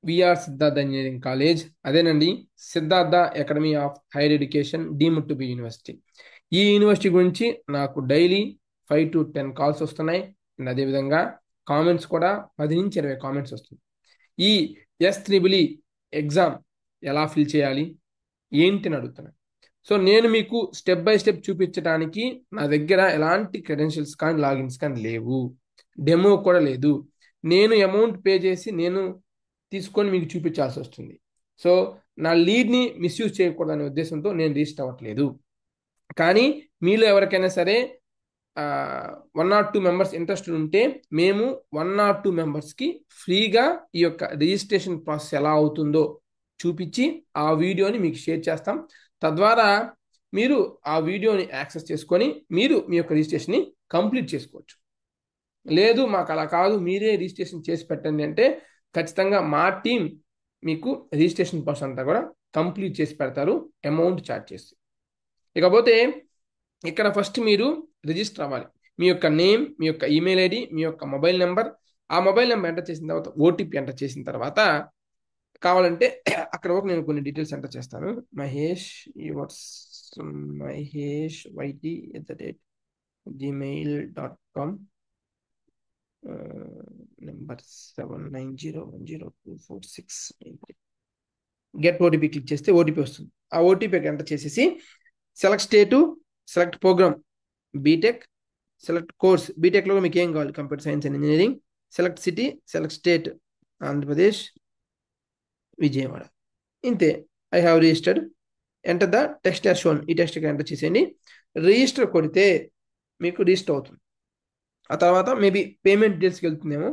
VR Siddhartha engineering college, అదేనండి Siddhartha academy of higher education deemed to be university. ఈ university గురించి నాకు డైలీ 5 to 10 కాల్స్ వస్తున్నాయి. అండ్ అదేవిధంగా కామెంట్స్ కూడా 10 నుంచి 20 కామెంట్స్ వస్తుంది. ఈ S3E ఎగ్జామ్ ఎలా ఫిల్ చేయాలి ఏంటి అని అడుగుతున్నాను. సో నేను మీకు స్టెప్ బై స్టెప్ చూపించడానికి నా దగ్గర ఎలాంటి క్రెడెన్షియల్స్ కానీ లాగిన్స్ కానీ లేవు, డెమో కూడా లేదు. నేను అమౌంట్ పే చేసి నేను తీసుకొని మీకు చూపించాల్సి వస్తుంది. సో నా లీడ్ని మిస్యూజ్ చేయకూడదనే ఉద్దేశంతో నేను రిజిస్టర్ అవ్వట్లేదు. కానీ మీలో ఎవరికైనా సరే 1 or 2 మెంబర్స్ ఇంట్రెస్టెడ్ ఉంటే మేము 1 or 2 మెంబర్స్కి ఫ్రీగా ఈ యొక్క రిజిస్ట్రేషన్ ప్రాసెస్ ఎలా అవుతుందో చూపించి ఆ వీడియోని మీకు షేర్ చేస్తాం. తద్వారా మీరు ఆ వీడియోని యాక్సెస్ చేసుకొని మీరు మీ యొక్క రిజిస్ట్రేషన్ని కంప్లీట్ చేసుకోవచ్చు. లేదు మాకు అలా కాదు, మీరే రిజిస్ట్రేషన్ చేసి పెట్టండి అంటే ఖచ్చితంగా మా టీం మీకు రిజిస్ట్రేషన్ ప్రాసెస్ అంతా కూడా కంప్లీట్ చేసి పెడతారు, అమౌంట్ ఛార్జ్ చేసి. ఇకపోతే ఇక్కడ ఫస్ట్ మీరు రిజిస్టర్ అవ్వాలి. మీ యొక్క నేమ్, మీ యొక్క ఈమెయిల్ ఐడి, మీ యొక్క మొబైల్ నెంబర్, ఆ మొబైల్ నెంబర్ ఎంటర్ చేసిన తర్వాత ఓటీపీ ఎంటర్ చేసిన తర్వాత కావాలంటే అక్కడ వరకు నేను కొన్ని డీటెయిల్స్ ఎంటర్ చేస్తాను. mheshYT@gmail.com, number 7901024693. Get OTP click చేస్తే ఓటీపీ వస్తుంది. ఆ ఓటీపీ ఎంటర్ చేసేసి select state, select program BTech, select course బీటెక్లో మీకు ఏం కావాలి, computer science and engineering, select city, select state Andhra Pradesh, Vijayawada. ఇంతే. I have registered, enter the text as shown. ఈ టెక్స్ట్ ఎంటర్ చేసేయండి. రిజిస్టర్ కొడితే మీకు రిజిస్టర్ అవుతుంది. ఆ తర్వాత మేబీ పేమెంట్ డీటెయిల్స్కి వెళ్తుందేమో,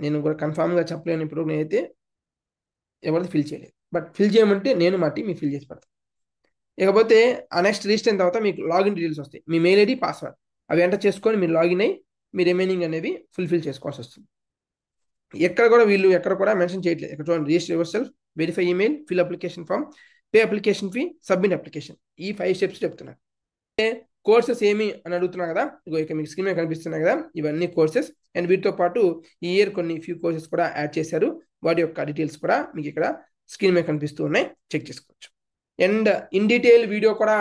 నేను కూడా కన్ఫామ్గా చెప్పలేను. ఇప్పుడు నేనైతే ఎవరిది ఫిల్ చేయలేదు, బట్ ఫిల్ చేయమంటే నేను మా టీం మీకు ఫిల్ చేసి పెడతాను. ఇకపోతే ఆ నెక్స్ట్ రిజిస్టర్ అయిన తర్వాత మీకు లాగిన్ డీటెయిల్స్ వస్తాయి, మీ మెయిల్ ఐడి, పాస్వర్డ్. అవి ఎంటర్ చేసుకొని మీరు లాగిన్ అయ్యి మీ రిమైనింగ్ అనేవి ఫుల్ఫిల్ చేసుకోవాల్సి వస్తుంది. ఎక్కడ కూడా మెన్షన్ చేయట్లేదు. ఇక్కడ చూడండి, register yourself, verify email, fill application form, pay application fee, submit application. ఈ 5 స్టెప్స్ చెప్తున్నారు. కోర్సెస్ ఏమి అని అడుగుతున్నా కదా, ఇగో ఇక మీకు స్క్రీన్ మీద కనిపిస్తున్నాయి కదా, ఇవన్నీ కోర్సెస్. అండ్ వీటితో పాటు ఈ ఇయర్ కొన్ని ఫ్యూ కోర్సెస్ కూడా యాడ్ చేశారు. వాటి యొక్క డీటెయిల్స్ కూడా మీకు ఇక్కడ స్క్రీన్ మీద కనిపిస్తూ ఉన్నాయి, చెక్ చేసుకోవచ్చు. అండ్ ఇన్ డీటెయిల్ వీడియో కూడా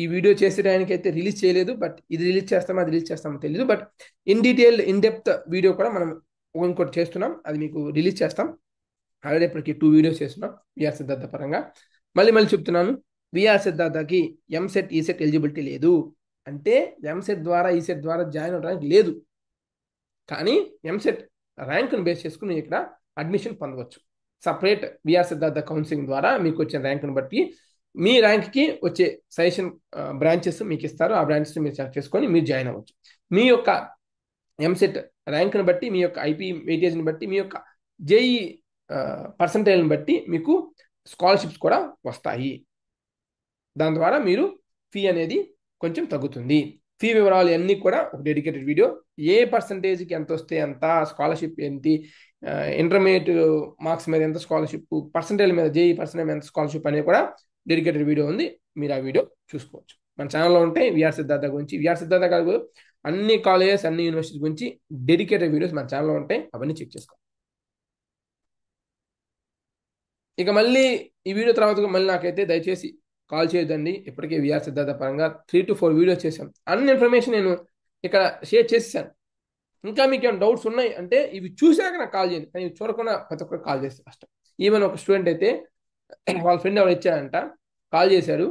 ఈ వీడియో చేసేటానికి అయితే రిలీజ్ చేయలేదు, బట్ ఇది రిలీజ్ చేస్తామో అది రిలీజ్ చేస్తామో తెలియదు. But in detail in depth video కూడా మనం ఇంకోటి చేస్తున్నాం, అది మీకు రిలీజ్ చేస్తాం. ఆల్రెడీ ఇప్పటికి 2 వీడియోస్ చేస్తున్నాం విఆర్ సిద్ధార్థ పరంగా. మళ్ళీ చెప్తున్నాను, విఆర్ సిద్ధార్థకి ఎంసెట్ ఈసెట్ ఎలిజిబిలిటీ లేదు. అంటే ఎంసెట్ ద్వారా ఈసెట్ ద్వారా జాయిన్ అవడానికి లేదు. కానీ ఎంసెట్ ర్యాంక్ను బేస్ చేసుకుని ఇక్కడ అడ్మిషన్ పొందవచ్చు. సపరేట్ విఆర్ సిద్ధార్థ కౌన్సిలింగ్ ద్వారా మీకు వచ్చిన ర్యాంక్ను బట్టి మీ ర్యాంక్కి వచ్చే సజెషన్ బ్రాంచెస్ మీకు ఇస్తారు. ఆ బ్రాంచెస్ మీరు సెలెక్ట్ చేసుకొని మీరు జాయిన్ అవ్వచ్చు. మీ యొక్క ఎంసెట్ ర్యాంక్ను బట్టి, మీ యొక్క ఐపీ వెయిటేజ్ని బట్టి, మీ యొక్క జేఈ పర్సంటైల్ని బట్టి మీకు స్కాలర్షిప్స్ కూడా వస్తాయి. దాని ద్వారా మీరు ఫీ అనేది కొంచెం తగ్గుతుంది. ఫీ వివరాలు అన్నీ కూడా ఒక డెడికేటెడ్ వీడియో, ఏ పర్సంటేజ్కి ఎంత వస్తే ఎంత స్కాలర్షిప్, ఏంటి ఇంటర్మీడియట్ మార్క్స్ మీద ఎంత స్కాలర్షిప్, పర్సంటేజ్ మీద, జేఈ పర్సంటేజ్ మీద ఎంత స్కాలర్షిప్ అనేది కూడా డెడికేటెడ్ వీడియో ఉంది. మీరు ఆ వీడియో చూసుకోవచ్చు. మన ఛానల్లో ఉంటాయి విఆర్ సిద్ధార్థ గురించి, విఆర్ సిద్ధార్థ కాదు, అన్ని కాలేజెస్, అన్ని యూనివర్సిటీ గురించి డెడికేటెడ్ వీడియోస్ మన ఛానల్లో ఉంటాయి, అవన్నీ చెక్ చేసుకో. ఇక మళ్ళీ ఈ వీడియో తర్వాత మళ్ళీ నాకైతే దయచేసి కాల్ చేయొద్దండి. ఇప్పటికే విఆర్ సిద్ధార్థ పరంగా 3 to 4 వీడియోస్ చేశాం. అన్ని ఇన్ఫర్మేషన్ నేను ఇక్కడ షేర్ చేసేసాను. ఇంకా మీకు ఏమైనా డౌట్స్ ఉన్నాయి అంటే ఇవి చూశాక నాకు కాల్ చేయండి, కానీ ఇవి చూడకుండా ప్రతి ఒక్కరు కాల్ చేస్తే కష్టం. ఈవెన్ ఒక స్టూడెంట్ అయితే వాళ్ళ ఫ్రెండ్ ఎవరు ఇచ్చారంట, కాల్ చేశారు,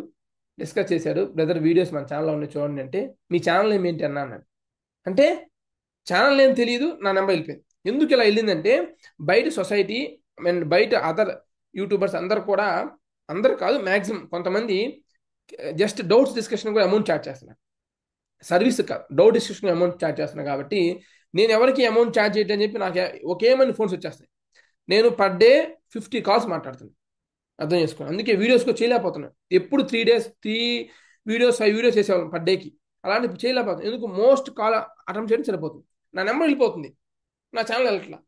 డిస్కస్ చేశారు, బ్రదర్ వీడియోస్ మన ఛానల్లో ఉన్నాయి చూడండి అంటే, మీ ఛానల్ ఏమి ఏంటి అన్నాను. అంటే ఛానల్ ఏం తెలియదు, నా నెంబర్ వెళ్ళిపోయింది. ఎందుకు ఇలా వెళ్ళిందంటే బయట సొసైటీ అండ్ బయట అదర్ యూట్యూబర్స్ అందరు కూడా, అందరు కాదు మ్యాక్సిమం కొంతమంది జస్ట్ డౌట్స్ డిస్కషన్ కూడా అమౌంట్ ఛార్జ్ చేస్తున్నారు. సర్వీస్ కాదు, డౌట్ డిస్కషన్ అమౌంట్ ఛార్జ్ చేస్తున్నారు. కాబట్టి నేను ఎవరికి అమౌంట్ ఛార్జ్ చేయడం అని చెప్పి నాకు ఒకేమని ఫోన్స్ వచ్చేస్తాయి. నేను పర్ డే 50 కాల్స్ మాట్లాడుతున్నాను, అర్థం చేసుకోండి. అందుకే వీడియోస్ కూడా చేయలేకపోతున్నాను. ఎప్పుడు 3 days 3 వీడియోస్ 5 వీడియోస్ చేసేవాళ్ళం పర్ డేకి, అలాంటి చేయలేకపోతున్నాను. ఎందుకు, మోస్ట్ కాల్ అటెంప్ట్ చేయడం సరిపోతుంది, నా నెంబర్ వెళ్ళిపోతుంది, నా ఛానల్ వెళ్ళట్లా.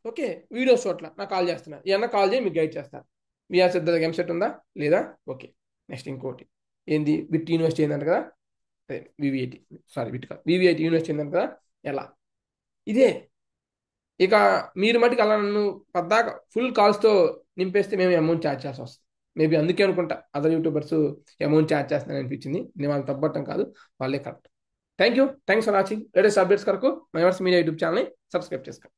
ఓకే, వీడియోస్ చోట్ల నాకు కాల్ చేస్తున్నారు, ఏమన్నా కాల్ చేయి మీకు గైడ్ చేస్తారు. విఆర్ సిద్ధార్థ ఎంసెట్ ఉందా లేదా, ఓకే. నెక్స్ట్ ఇంకోటి ఏంది, విట్ యూనివర్సిటీ ఏందంట కదా, అదే వివిఐటి, సారీ విట్ కాదు, వివిఐటి యూనివర్సిటీ ఏందంట కదా, ఎలా, ఇదే ఇక మీరు మటుకు అలా నన్ను పద్దాక ఫుల్ కాల్స్తో నింపేస్తే మేము అమౌంట్ ఛార్జ్ చేయాల్సి వస్తుంది. మేబీ అందుకే అనుకుంటా అదర్ యూట్యూబర్స్ అమౌంట్ ఛార్జ్ చేస్తున్నారని అనిపించింది. నేను వాళ్ళు తప్పట్టం కాదు, వాళ్ళే correct. Thanks for watching. Latest updates కొరకు మైవర్స్ మీడియా యూట్యూబ్ ఛానల్ని సబ్స్క్రైబ్ చేసుకోండి.